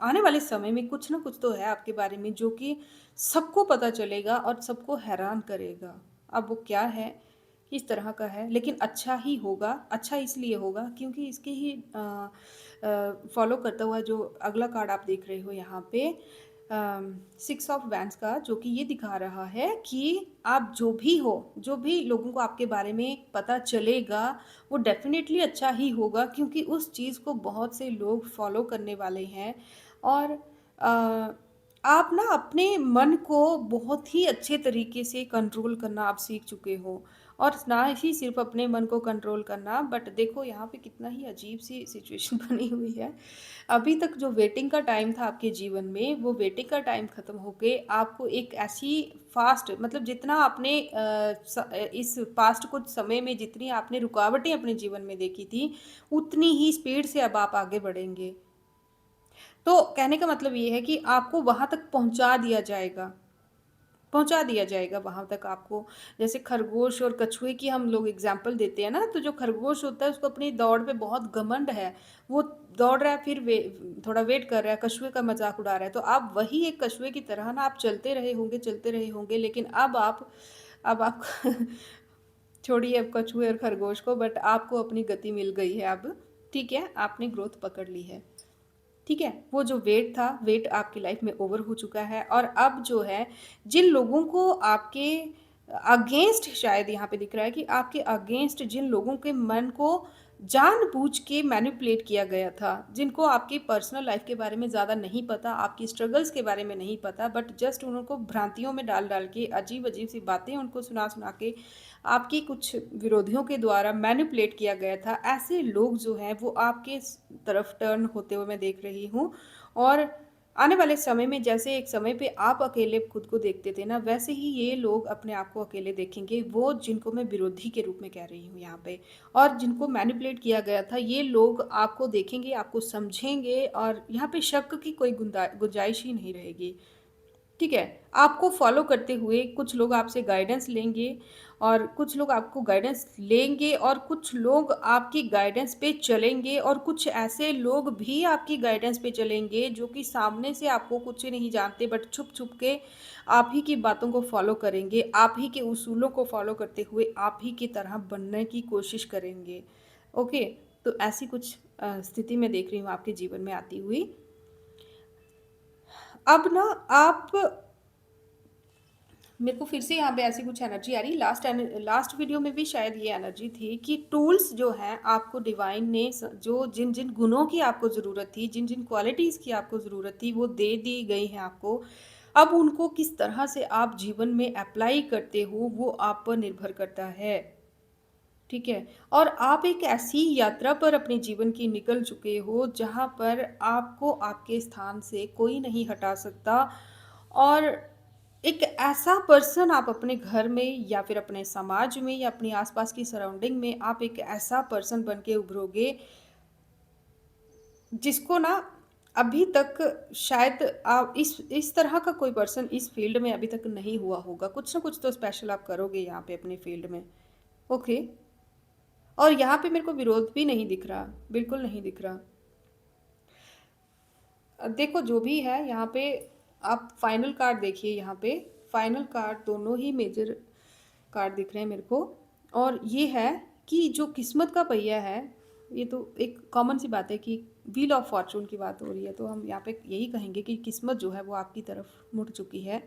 आने वाले समय में कुछ ना कुछ तो है आपके बारे में जो कि सबको पता चलेगा और सबको हैरान करेगा। अब वो क्या है, किस तरह का है, लेकिन अच्छा ही होगा। अच्छा इसलिए होगा क्योंकि इसके ही फ़ॉलो करता हुआ जो अगला कार्ड आप देख रहे हो यहाँ पे 6 ऑफ वैंड्स का जो कि ये दिखा रहा है कि आप जो भी हो, जो भी लोगों को आपके बारे में पता चलेगा, वो डेफ़िनेटली अच्छा ही होगा क्योंकि उस चीज़ को बहुत से लोग फ़ॉलो करने वाले हैं और अ, आप ना अपने मन को बहुत ही अच्छे तरीके से कंट्रोल करना आप सीख चुके हो और ना ही सिर्फ़ अपने मन को कंट्रोल करना बट देखो यहाँ पे कितना ही अजीब-सी सिचुएशन बनी हुई है। अभी तक जो वेटिंग का टाइम था आपके जीवन में, वो वेटिंग का टाइम खत्म होके आपको एक ऐसी फ़ास्ट मतलब जितना आपने इस पास्ट कुछ समय में जितनी आपने रुकावटें अपने जीवन में देखी थी, उतनी ही स्पीड से अब आप आगे बढ़ेंगे। तो कहने का मतलब ये है कि आपको वहाँ तक पहुँचा दिया जाएगा वहाँ तक आपको। जैसे खरगोश और कछुए की हम लोग एग्ज़ाम्पल देते हैं ना, तो जो खरगोश होता है उसको अपनी दौड़ पे बहुत घमंड है। वो दौड़ रहा है फिर थोड़ा वेट कर रहा है, कछुए का मज़ाक उड़ा रहा है। तो आप वही एक कछुए की तरह ना आप चलते रहे होंगे लेकिन अब आप छोड़िए अब कछुए और खरगोश को बट आपको अपनी गति मिल गई है अब। ठीक है, आपने ग्रोथ पकड़ ली है। ठीक है? वो जो वेट था, वेट आपकी लाइफ में ओवर हो चुका है और अब जो है, जिन लोगों को आपके अगेंस्ट शायद यहाँ पे दिख रहा है कि आपके अगेंस्ट जिन लोगों के मन को जानबूझ के मैनिपुलेट किया गया था, जिनको आपकी पर्सनल लाइफ के बारे में ज़्यादा नहीं पता, आपकी स्ट्रगल्स के बारे में नहीं पता, बट जस्ट उनको भ्रांतियों में डाल-डाल के, अजीब-अजीब सी बातें उनको सुना-सुना के, आपकी कुछ विरोधियों के द्वारा मैनिपुलेट किया गया था। ऐसे लोग जो हैं, वो आपके तरफ टर्न होते हुए मैं देख रही हूँ और आने वाले समय में जैसे एक समय पे आप अकेले खुद को देखते थे ना, वैसे ही ये लोग अपने आप को अकेले देखेंगे। वो जिनको मैं विरोधी के रूप में कह रही हूँ यहाँ पे और जिनको मैनिपुलेट किया गया था, ये लोग आपको देखेंगे, आपको समझेंगे और यहाँ पे शक की कोई गुंजाइश ही नहीं रहेगी। ठीक है? आपको फ़ॉलो करते हुए कुछ लोग आपसे गाइडेंस लेंगे और कुछ लोग आपको गाइडेंस लेंगे और कुछ लोग आपकी गाइडेंस पे चलेंगे और कुछ ऐसे लोग भी आपकी गाइडेंस पे चलेंगे जो कि सामने से आपको कुछ नहीं जानते बट छुप-छुप के आप ही की बातों को फ़ॉलो करेंगे, आप ही के उसूलों को फ़ॉलो करते हुए आप ही की तरह बनने की कोशिश करेंगे। ओके? तो ऐसी कुछ स्थिति मैं देख रही हूँ आपके जीवन में आती हुई। अब ना आप मेरे को फिर से यहाँ पे ऐसी कुछ एनर्जी आ रही है, लास्ट वीडियो में भी शायद ये एनर्जी थी कि टूल्स जो हैं आपको डिवाइन ने जो जिन जिन गुणों की आपको ज़रूरत थी, जिन जिन क्वालिटीज़ की आपको ज़रूरत थी, वो दे दी गई हैं आपको। अब उनको किस तरह से आप जीवन में अप्लाई करते हो, वो आप पर निर्भर करता है। ठीक है? और आप एक ऐसी यात्रा पर अपने जीवन की निकल चुके हो, जहाँ पर आपको आपके स्थान से कोई नहीं हटा सकता और एक ऐसा पर्सन आप अपने घर में या फिर अपने समाज में या अपने आसपास की सराउंडिंग में आप एक ऐसा पर्सन बन के उभरोगे, जिसको ना अभी तक शायद आप इस तरह का कोई पर्सन इस फ़ील्ड में अभी तक नहीं हुआ होगा। कुछ ना कुछ तो स्पेशल आप करोगे यहाँ पे अपने फ़ील्ड में। ओके। और यहाँ पे मेरे को विरोध भी नहीं दिख रहा, बिल्कुल नहीं दिख रहा। देखो जो भी है यहाँ पे आप फाइनल कार्ड देखिए यहाँ पे, फाइनल कार्ड दोनों ही मेजर कार्ड दिख रहे हैं मेरे को और ये है कि जो किस्मत का पहिया है, ये तो एक कॉमन सी बात है कि व्हील ऑफ फॉर्च्यून की बात हो रही है, तो हम यहाँ पे यही कहेंगे कि किस्मत जो है वो आपकी तरफ मुड़ चुकी है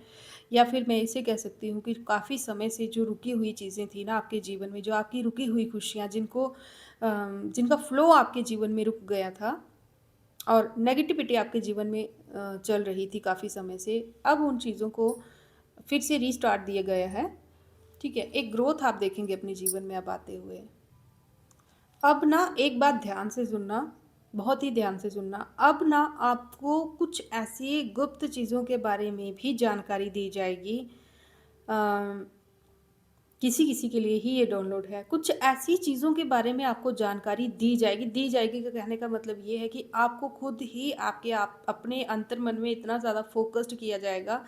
या फिर मैं इसे कह सकती हूँ कि काफ़ी समय से जो रुकी हुई चीज़ें थी ना आपके जीवन में, जो आपकी रुकी हुई खुशियाँ जिनका फ्लो आपके जीवन में रुक गया था और नेगेटिविटी आपके जीवन में चल रही थी काफ़ी समय से, अब उन चीज़ों को फिर से रीस्टार्ट दिया गया है। ठीक है? एक ग्रोथ आप देखेंगे अपने जीवन में अब आते हुए। अब ना एक बात ध्यान से सुनना, बहुत ही ध्यान से सुनना, अब ना आपको कुछ ऐसी गुप्त चीज़ों के बारे में भी जानकारी दी जाएगी अ किसी-किसी के लिए ही ये डाउनलोड है। कुछ ऐसी चीज़ों के बारे में आपको जानकारी दी जाएगी का कहने का मतलब ये है कि आपको खुद ही आप अपने अंतर्मन में इतना ज़्यादा फ़ोकस्ड किया जाएगा।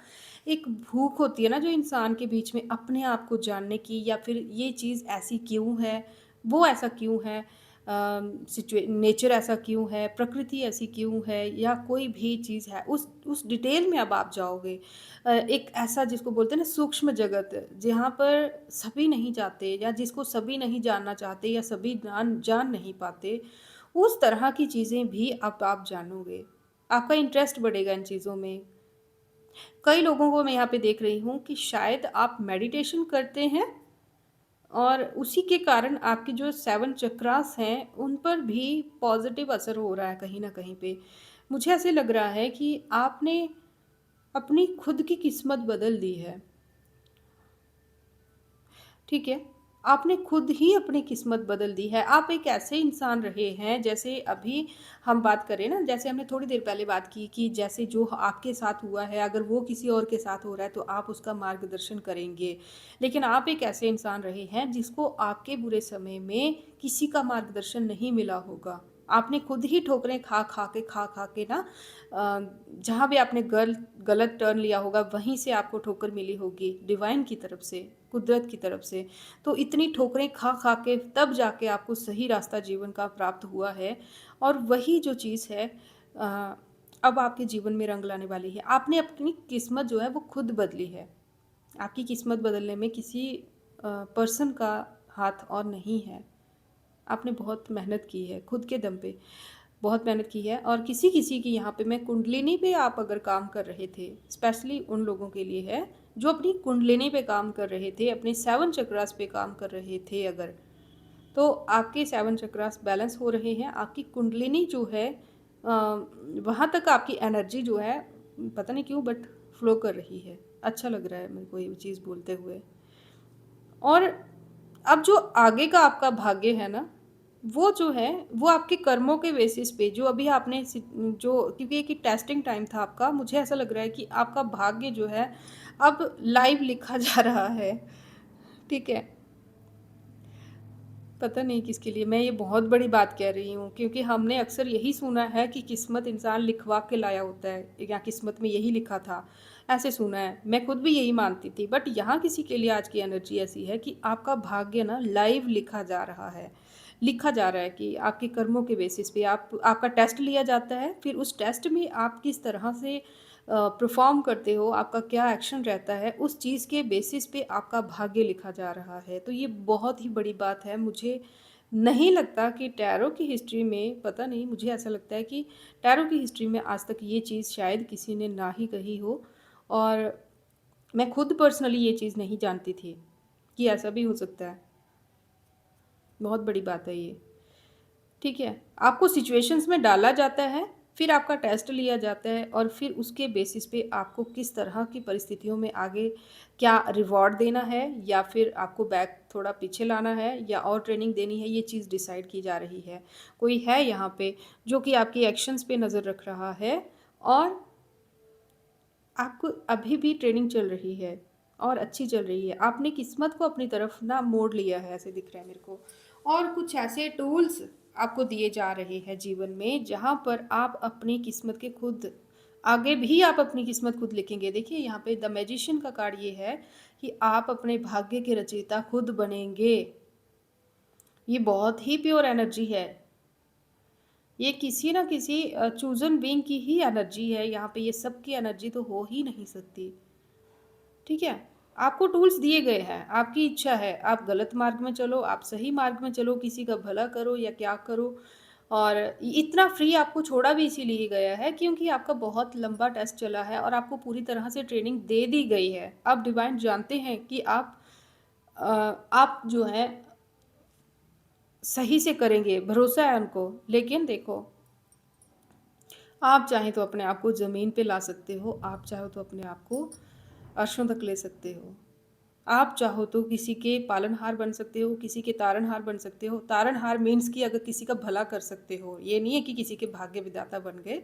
एक भूख होती है ना जो इंसान के बीच में अपने आप को जानने की या फिर ये चीज़ ऐसी क्यों है, वो ऐसा क्यों है नेचर ऐसा क्यों है, प्रकृति ऐसी क्यों है या कोई भी चीज़ है, उस डिटेल में अब आप जाओगे। एक ऐसा जिसको बोलते हैं ना सूक्ष्म जगत, जहाँ पर सभी नहीं जाते या जिसको सभी नहीं जानना चाहते या सभी जान जान नहीं पाते, उस तरह की चीज़ें भी अब आप जानोगे। आपका इंटरेस्ट बढ़ेगा इन चीज़ों में। कई लोगों को मैं यहाँ पे देख रही हूँ कि शायद आप मेडिटेशन करते हैं और उसी के कारण आपके जो 7 चक्रास हैं, उन पर भी पॉज़िटिव असर हो रहा है कहीं न कहीं पे। मुझे ऐसे लग रहा है कि आपने अपनी खुद की किस्मत बदल दी है, ठीक है? आपने खुद ही अपनी किस्मत बदल दी है। आप एक ऐसे इंसान रहे हैं जैसे अभी हम बात करें ना, जैसे हमने थोड़ी देर पहले बात की कि जैसे जो आपके साथ हुआ है, अगर वो किसी और के साथ हो रहा है, तो आप उसका मार्गदर्शन करेंगे। लेकिन आप एक ऐसे इंसान रहे हैं जिसको आपके बुरे समय में किसी का मार्गदर्शन नहीं मिला होगा। आपने खुद ही ठोकरें खा-खा के ना जहाँ भी आपने गलत टर्न लिया होगा, वहीं से आपको ठोकर मिली होगी डिवाइन की तरफ से, कुदरत की तरफ से। तो इतनी ठोकरें खा-खा के तब जाके आपको सही रास्ता जीवन का प्राप्त हुआ है और वही जो चीज़ है अ, अब आपके जीवन में रंग लाने वाली है। आपने अपनी किस्मत जो है वो खुद बदली है। आपकी किस्मत बदलने में किसी पर्सन का हाथ और नहीं है। आपने बहुत मेहनत की है, खुद के दम पे बहुत मेहनत की है और किसी-किसी की यहाँ पे मैं कुंडलिनी पे आप अगर काम कर रहे थे, स्पेशली उन लोगों के लिए है, जो अपनी कुंडलिनी पे काम कर रहे थे, अपने 7 चक्रास पे काम कर रहे थे अगर, तो आपके 7 चक्रास बैलेंस हो रहे हैं। आपकी कुंडलिनी जो है वहाँ तक आपकी एनर्जी जो है, पता नहीं क्यों बट फ्लो कर रही है। अच्छा लग रहा है मेरे को ये चीज़ बोलते हुए। और अब जो आगे का आपका भाग्य है ना, वो जो है, वो आपके कर्मों के बेसिस पे जो अभी आपने जो क्योंकि एक टेस्टिंग टाइम था आपका, मुझे ऐसा लग रहा है कि आपका भाग्य जो है, अब लाइव लिखा जा रहा है, ठीक है? पता नहीं किसके लिए मैं ये बहुत बड़ी बात कह रही हूँ, क्योंकि हमने अक्सर यही सुना है कि किस्मत इंसान लिखवा के लाया होता है या किस्मत में यही लिखा था, ऐसे सुना है। मैं खुद भी यही मानती थी, बट यहाँ किसी के लिए आज की एनर्जी ऐसी है कि आपका भाग्य ना लाइव लिखा जा रहा है। लिखा जा रहा है कि आपके कर्मों के बेसिस पे आपका टेस्ट लिया जाता है, फिर उस टेस्ट में आप किस तरह से परफॉर्म करते हो, आपका क्या एक्शन रहता है, उस चीज़ के बेसिस पे आपका भाग्य लिखा जा रहा है। तो ये बहुत ही बड़ी बात है। मुझे नहीं लगता कि टैरो की हिस्ट्री में, पता नहीं, मुझे ऐसा लगता है कि टैरो की हिस्ट्री में आज तक ये चीज़ शायद किसी ने ना ही कही हो। और मैं खुद पर्सनली ये चीज़ नहीं जानती थी कि ऐसा भी हो सकता है। बहुत बड़ी बात है ये। ठीक है, आपको सिचुएशंस में डाला जाता है, फिर आपका टेस्ट लिया जाता है और फिर उसके बेसिस पे आपको किस तरह की परिस्थितियों में आगे क्या रिवॉर्ड देना है या फिर आपको बैक थोड़ा पीछे लाना है या और ट्रेनिंग देनी है, ये चीज़ डिसाइड की जा रही है। कोई है यहाँ पे जो कि आपकी एक्शंस पे नज़र रख रहा है और आपको अभी भी ट्रेनिंग चल रही है और अच्छी चल रही है। आपने किस्मत को अपनी तरफ ना मोड़ लिया है, ऐसे दिख रहा है मेरे को। और कुछ ऐसे टूल्स आपको दिए जा रहे हैं जीवन में जहाँ पर आप अपनी किस्मत के खुद आगे भी आप अपनी किस्मत खुद लिखेंगे। देखिए यहाँ पे द मैजिशियन का कार्ड ये है कि आप अपने भाग्य के रचयिता खुद बनेंगे। ये बहुत ही प्योर एनर्जी है। ये किसी ना किसी चूजन बीइंग की ही एनर्जी है। यहाँ पे ये सबकी एनर्जी तो हो ही नहीं सकती। ठीक है, आपको टूल्स दिए गए हैं, आपकी इच्छा है, आप गलत मार्ग में चलो, आप सही मार्ग में चलो, किसी का भला करो या क्या करो। और इतना फ्री आपको छोड़ा भी इसीलिए गया है क्योंकि आपका बहुत लंबा टेस्ट चला है और आपको पूरी तरह से ट्रेनिंग दे दी गई है। अब डिवाइन जानते हैं कि अ, आप जो है सही से करेंगे, भरोसा है उनको। लेकिन देखो, आप चाहें तो अपने आप को ज़मीन पे ला सकते हो, आप चाहो तो अपने आप को अर्शों तक ले सकते हो। आप चाहो तो किसी के पालनहार बन सकते हो, किसी के तारनहार बन सकते हो। तारनहार मीन्स कि अगर किसी का भला कर सकते हो, ये नहीं है कि किसी के भाग्य विधाता बन गए,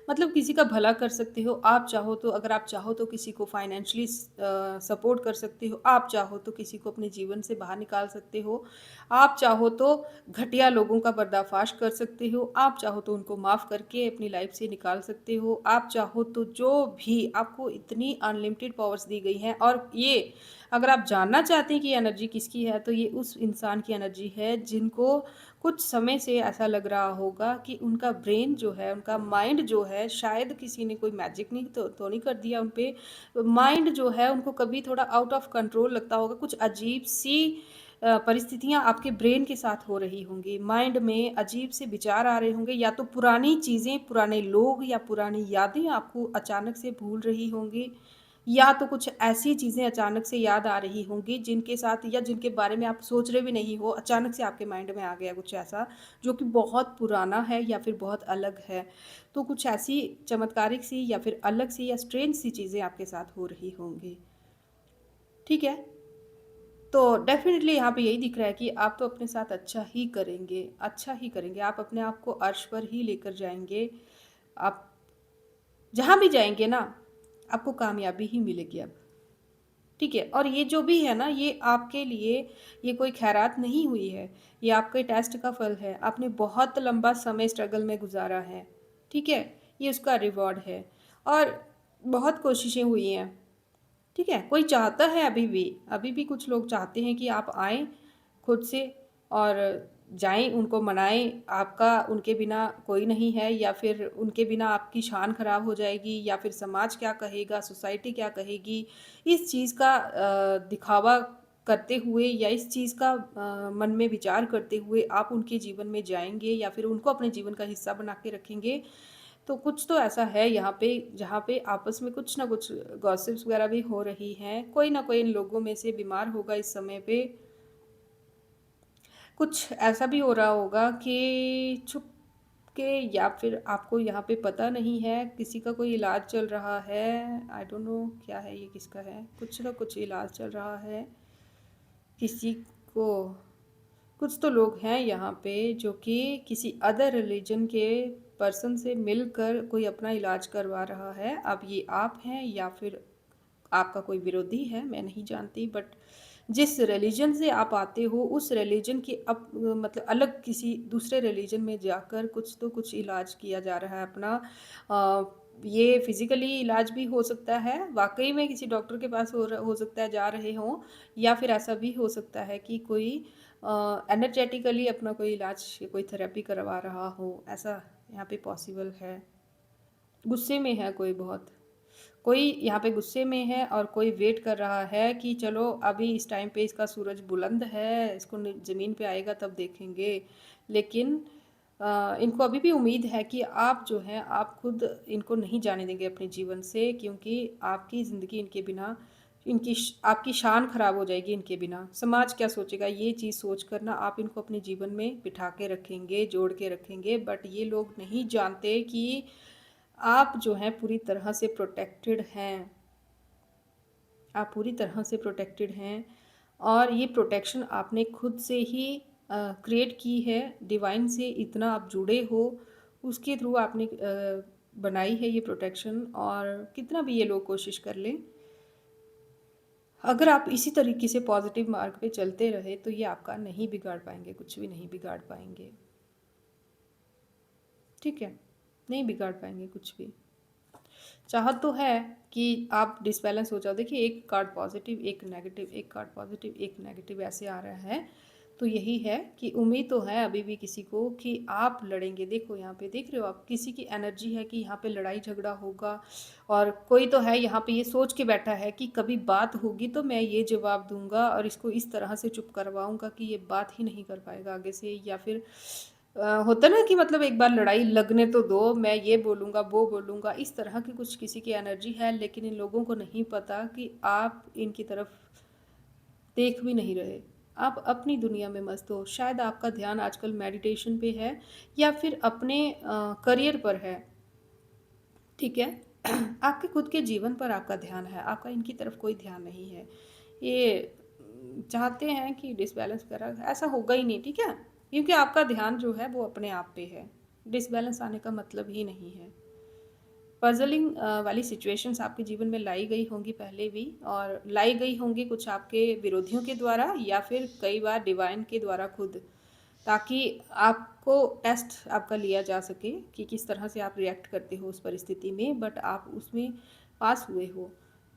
मतलब किसी का भला कर सकते हो। आप चाहो तो, अगर आप चाहो तो किसी को फाइनेंशियली सपोर्ट कर सकते हो, आप चाहो तो किसी को अपने जीवन से बाहर निकाल सकते हो, आप चाहो तो घटिया लोगों का पर्दाफाश कर सकते हो, आप चाहो तो उनको माफ़ करके अपनी लाइफ से निकाल सकते हो, आप चाहो तो जो भी, आपको इतनी अनलिमिटेड पावर्स दी गई हैं। और ये अगर आप जानना चाहते हैं कि एनर्जी किसकी है, तो ये उस इंसान की एनर्जी है जिनको कुछ समय से ऐसा लग रहा होगा कि उनका ब्रेन जो है, उनका माइंड जो है, शायद किसी ने कोई मैजिक नहीं तो नहीं कर दिया उन पे। माइंड जो है उनको कभी थोड़ा आउट ऑफ कंट्रोल लगता होगा, कुछ अजीब सी परिस्थितियाँ आपके ब्रेन के साथ हो रही होंगी, माइंड में अजीब से विचार आ रहे होंगे, या तो पुरानी चीज़ें, पुराने लोग या पुरानी यादें आपको अचानक से भूल रही होंगी, या तो कुछ ऐसी चीज़ें अचानक से याद आ रही होंगी जिनके साथ या जिनके बारे में आप सोच रहे भी नहीं हो, अचानक से आपके माइंड में आ गया कुछ ऐसा जो कि बहुत पुराना है या फिर बहुत अलग है। तो कुछ ऐसी चमत्कारिक सी या फिर अलग सी या स्ट्रेंज सी चीज़ें आपके साथ हो रही होंगी। ठीक है? तो डेफ़िनिटली यहाँ पे यही दिख रहा है कि आप तो अपने साथ अच्छा ही करेंगे, अच्छा ही करेंगे। आप अपने आप को अर्श पर ही लेकर जाएँगे। आप जहाँ भी जाएँगे ना, आपको कामयाबी ही मिलेगी अब। ठीक है? और ये जो भी है ना, ये आपके लिए, ये कोई खैरात नहीं हुई है, ये आपके टेस्ट का फल है। आपने बहुत लंबा समय स्ट्रगल में गुज़ारा है, ठीक है? ये उसका रिवॉर्ड है और बहुत कोशिशें हुई हैं, ठीक है? कोई चाहता है अभी भी कुछ लोग चाहते हैं कि आप आएँ खुद से और जाएँ, उनको मनाएँ। आपका उनके बिना कोई नहीं है या फिर उनके बिना आपकी शान ख़राब हो जाएगी या फिर समाज क्या कहेगा, सोसाइटी क्या कहेगी, इस चीज़ का दिखावा करते हुए या इस चीज़ का मन में विचार करते हुए आप उनके जीवन में जाएँगे या फिर उनको अपने जीवन का हिस्सा बना के रखेंगे, तो कुछ तो ऐसा है यहाँ पे जहाँ पे आपस में कुछ ना कुछ गॉसिप्स वगैरह भी हो रही हैं। कोई ना कोई इन लोगों में से बीमार होगा इस समय पे। कुछ ऐसा भी हो रहा होगा कि छुप के, या फिर आपको यहाँ पे पता नहीं है, किसी का कोई इलाज चल रहा है। आई डोंट नो क्या है ये, किसका है। कुछ ना कुछ इलाज चल रहा है किसी को। कुछ तो लोग हैं यहाँ पे जो कि किसी अदर रिलीजन के पर्सन से मिलकर कोई अपना इलाज करवा रहा है। अब ये आप हैं या फिर आपका कोई विरोधी है, मैं नहीं जानती, बट जिस रिलीजन से आप आते हो उस रिलीजन की मतलब अलग किसी दूसरे रिलीजन में जाकर कुछ तो कुछ इलाज किया जा रहा है अपना। ये फिज़िकली इलाज भी हो सकता है, वाक़ई में किसी डॉक्टर के पास हो सकता है जा रहे हों, या फिर ऐसा भी हो सकता है कि कोई एनर्जेटिकली अपना कोई इलाज या कोई थेरेपी करवा रहा हो, ऐसा यहाँ पे पॉसिबल है। गुस्से में है कोई बहुत। कोई यहाँ पे गुस्से में है और कोई वेट कर रहा है कि चलो अभी इस टाइम पे इसका सूरज बुलंद है, इसको ज़मीन पे आएगा तब देखेंगे। लेकिन इनको अभी भी उम्मीद है कि आप जो हैं आप खुद इनको नहीं जाने देंगे अपने जीवन से, क्योंकि आपकी ज़िंदगी इनके बिना आपकी शान खराब हो जाएगी इनके बिना। समाज क्या सोचेगा ये चीज़ सोच कर ना आप इनको अपने जीवन में बिठा के रखेंगे, जोड़ के रखेंगे, बट ये लोग नहीं जानते कि आप जो हैं पूरी तरह से प्रोटेक्टेड हैं। आप पूरी तरह से प्रोटेक्टेड हैं और ये प्रोटेक्शन आपने खुद से ही क्रिएट की है। डिवाइन से इतना आप जुड़े हो, उसके थ्रू आपने बनाई है ये प्रोटेक्शन। और कितना भी ये लोग कोशिश कर लें, अगर आप इसी तरीके से पॉजिटिव मार्ग पे चलते रहे तो ये आपका नहीं बिगाड़ पाएंगे, कुछ भी नहीं बिगाड़ पाएंगे। ठीक है, नहीं बिगाड़ पाएंगे कुछ भी। चाहत तो है कि आप डिसबैलेंस हो जाओ। देखिए, एक कार्ड पॉजिटिव, एक नेगेटिव, एक कार्ड पॉजिटिव, एक नेगेटिव, ऐसे आ रहा है। तो यही है कि उम्मीद तो है अभी भी किसी को कि आप लड़ेंगे। देखो यहाँ पे देख रहे हो आप, किसी की एनर्जी है कि यहाँ पे लड़ाई झगड़ा होगा। और कोई तो है यहाँ पे ये सोच के बैठा है कि कभी बात होगी तो मैं ये जवाब दूंगा और इसको इस तरह से चुप करवाऊंगा कि ये बात ही नहीं कर पाएगा आगे से। या फिर होता ना कि मतलब एक बार लड़ाई लगने तो दो, मैं ये बोलूँगा वो बोलूँगा, इस तरह की कुछ किसी की एनर्जी है। लेकिन इन लोगों को नहीं पता कि आप इनकी तरफ देख भी नहीं रहे, आप अपनी दुनिया में मस्त हो। शायद आपका ध्यान आजकल मेडिटेशन पे है या फिर अपने करियर पर है। ठीक है। आपके खुद के जीवन पर आपका ध्यान है, आपका इनकी तरफ कोई ध्यान नहीं है। ये चाहते हैं कि डिसबैलेंस करा, ऐसा होगा ही नहीं। ठीक है, क्योंकि आपका ध्यान जो है वो अपने आप पे है। डिसबैलेंस आने का मतलब ही नहीं है। पजलिंग वाली सिचुएशंस आपके जीवन में लाई गई होंगी पहले भी, और लाई गई होंगी कुछ आपके विरोधियों के द्वारा या फिर कई बार डिवाइन के द्वारा खुद, ताकि आपको टेस्ट आपका लिया जा सके कि किस तरह से आप रिएक्ट करते हो उस परिस्थिति में। बट आप उसमें पास हुए हो।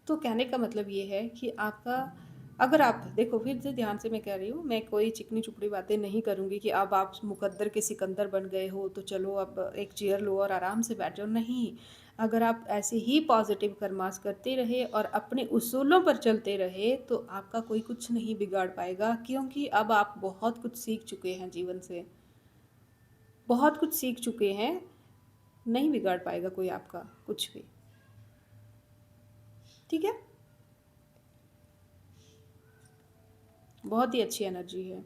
तो कहने का मतलब ये है कि आपका, अगर आप देखो फिर से ध्यान से मैं कह रही हूँ, मैं कोई चिकनी चुपड़ी बातें नहीं करूँगी कि अब आप मुकद्दर के सिकंदर बन गए हो तो चलो अब एक चेयर लो और आराम से बैठ जाओ। नहीं, अगर आप ऐसे ही पॉजिटिव कर्मास करते रहे और अपने उसूलों पर चलते रहे तो आपका कोई कुछ नहीं बिगाड़ पाएगा, क्योंकि अब आप बहुत कुछ सीख चुके हैं जीवन से, बहुत कुछ सीख चुके हैं। नहीं बिगाड़ पाएगा कोई आपका कुछ भी। ठीक है, बहुत ही अच्छी एनर्जी है।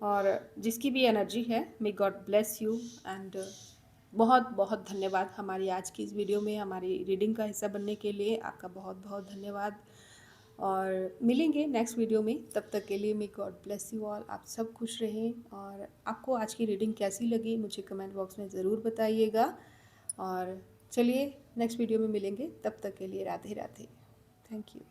और जिसकी भी एनर्जी है, मे गॉड ब्लेस यू। एंड बहुत बहुत धन्यवाद हमारी आज की इस वीडियो में हमारी रीडिंग का हिस्सा बनने के लिए। आपका बहुत बहुत धन्यवाद। और मिलेंगे नेक्स्ट वीडियो में, तब तक के लिए मे गॉड ब्लेस यू ऑल। आप सब खुश रहें। और आपको आज की रीडिंग कैसी लगी मुझे कमेंट बॉक्स में ज़रूर बताइएगा। और चलिए नेक्स्ट वीडियो में मिलेंगे, तब तक के लिए राधे राधे। Thank you.